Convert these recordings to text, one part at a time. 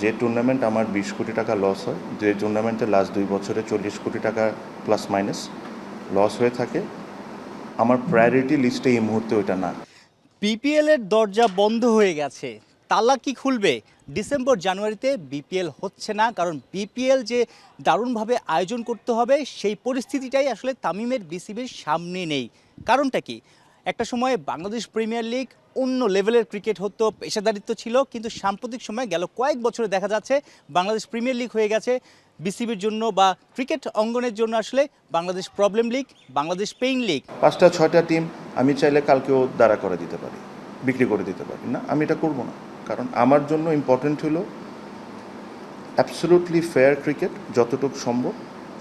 যে টুর্নামেন্ট আমার 20 কোটি টাকা লস হয়, যে টুর্নামেন্টে লাস্ট 2 বছরে 40 কোটি টাকা প্লাস মাইনাস লস হয়ে থাকে, আমার প্রায়োরিটি লিস্টে এই মুহূর্তে ওইটা না। বিপিএল এর দরজা বন্ধ হয়ে গেছে, তালা কি খুলবে? ডিসেম্বর জানুয়ারিতে বিপিএল হচ্ছে না, কারণ বিপিএল যে দারুণভাবে আয়োজন করতে হবে সেই পরিস্থিতিটাই আসলে তামিমের বিসিবির সামনে নেই। কারণটা কি? একটা সময়ে বাংলাদেশ প্রিমিয়ার লিগ অন্য লেভেলের ক্রিকেট হতো, পেশাদারিত্ব ছিল, কিন্তু সাম্প্রতিক সময়ে গেল কয়েক বছরে দেখা যাচ্ছে বাংলাদেশ প্রিমিয়ার লিগ হয়ে গেছে বিসিবির জন্য বা ক্রিকেট অঙ্গনের জন্য আসলে Bangladesh problem league, Bangladesh pain league. 5টা 6টা টিম আমি চাইলে কালকেও দাঁড়া করে দিতে পারি, বিক্রি করে দিতে পারি। না, আমি এটা করব না, কারণ আমার জন্য ইম্পর্টেন্ট হলো অ্যাবসলুটলি ফেয়ার ক্রিকেট যতটুকু সম্ভব,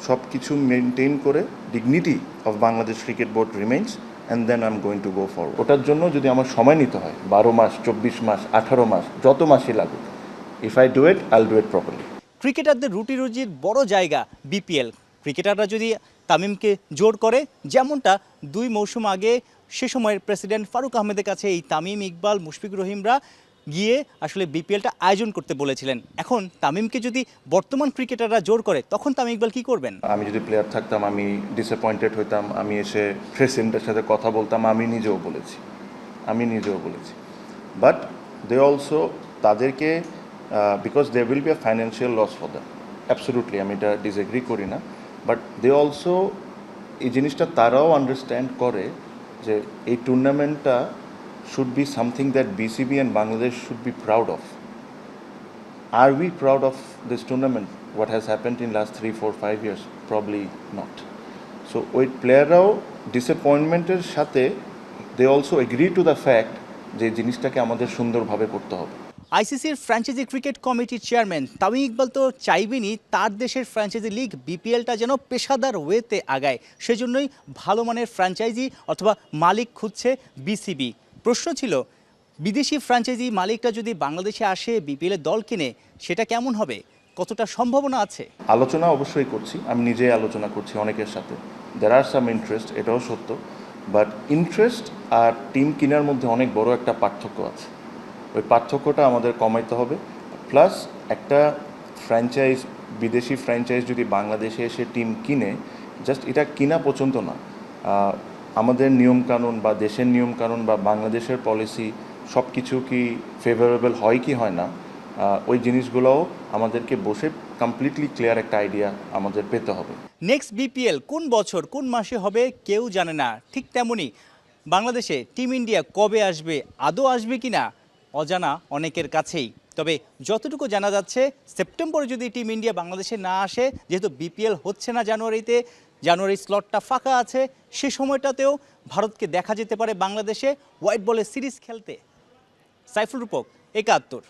সব কিছু মেনটেন করে dignity of Bangladesh cricket board remains, and then I am going to go forward. ওটার জন্য যদি আমার সময় নিতে হয় 12 মাস, 24 মাস, 18 মাস, যত মাসই লাগুক, if I do it, I'll do it properly. ক্রিকেটারদের রুটি রুজির বড় জায়গা বিপিএল। ক্রিকেটাররা যদি তামিমকে জোর করে, যেমনটা 2 মৌসুম আগে সে সময়ের প্রেসিডেন্ট ফারুক আহমেদের কাছে এই তামিম, ইকবাল, মুশফিকুর রহিমরা গিয়ে আসলে বিপিএলটা আয়োজন করতে বলেছিলেন। এখন তামিমকে যদি বর্তমান ক্রিকেটাররা জোর করে, তখন তামিম ইকবাল কী করবেন? আমি যদি প্লেয়ার থাকতাম, আমি ডিসঅ্যাপয়েন্টেড হইতাম, আমি এসে প্রেসিডেন্টের সাথে কথা বলতাম, আমি নিজেও বলেছি। বাট দে অলসো, তাদেরকে because they will be a financial loss for them, absolutely আমি এটা ডিসএগ্রি করি না, বাট দে অলসো এই জিনিসটা তারাও আন্ডারস্ট্যান্ড করে যে এই টুর্নামেন্টটা should be something that BCB and Bangladesh should be proud of. Are we proud of this tournament? What has happened in last 3, 4, 5 years? Probably not. So ওই প্লেয়াররাও ডিসঅ্যাপয়েন্টমেন্টের সাথে they also agree to the fact যে জিনিসটাকে আমাদের সুন্দরভাবে করতে হবে। আইসিসির ফ্র্যাঞ্চাইজি ক্রিকেট কমিটির চেয়ারম্যান তামিম ইকবাল তো চাইবেনই তার দেশের ফ্র্যাঞ্চাইজি লিগ বিপিএলটা যেন পেশাদার ওয়েতে আগায়। সেজন্যই ভালো মানের ফ্র্যাঞ্চাইজি অথবা মালিক খুঁজছে বিসিবি। প্রশ্ন ছিল, বিদেশি ফ্র্যাঞ্চাইজি মালিকটা যদি বাংলাদেশে আসে বিপিএলের দল কিনে, সেটা কেমন হবে? কতটা সম্ভাবনা আছে? আলোচনা অবশ্যই করছি, আমি নিজেই আলোচনা করছি অনেকের সাথে। দেয়ার আর সাম ইন্টারেস্ট, এটাও সত্য, বাট ইন্টারেস্ট আর টিম কেনার মধ্যে অনেক বড় একটা পার্থক্য আছে। ওই পার্থক্যটা আমাদের কমাইতে হবে। প্লাস একটা ফ্র্যাঞ্চাইজ, বিদেশি ফ্র্যাঞ্চাইজ যদি বাংলাদেশে এসে টিম কিনে, জাস্ট এটা কিনা পর্যন্ত না, আমাদের নিয়মকানুন বা দেশের নিয়মকানুন বা বাংলাদেশের পলিসি সব কিছু কি ফেভারেবল হয় কি হয় না, ওই জিনিসগুলোও আমাদেরকে বসে কমপ্লিটলি ক্লিয়ার একটা আইডিয়া আমাদের পেতে হবে। নেক্সট বিপিএল কোন বছর কোন মাসে হবে কেউ জানে না। ঠিক তেমনই বাংলাদেশে টিম ইন্ডিয়া কবে আসবে, আদৌ আসবে কিনা অজানা অনেকের কাছেই। তবে যতটুকু জানা যাচ্ছে, সেপ্টেম্বরে যদি টিম ইন্ডিয়া বাংলাদেশে না আসে, যেহেতু বিপিএল হচ্ছে না জানুয়ারিতে, জানুয়ারি স্লটটা ফাঁকা আছে, সে সময়টাতেও ভারতকে দেখা যেতে পারে বাংলাদেশে হোয়াইট বলের সিরিজ খেলতে। সাইফুল রূপক, ৭১।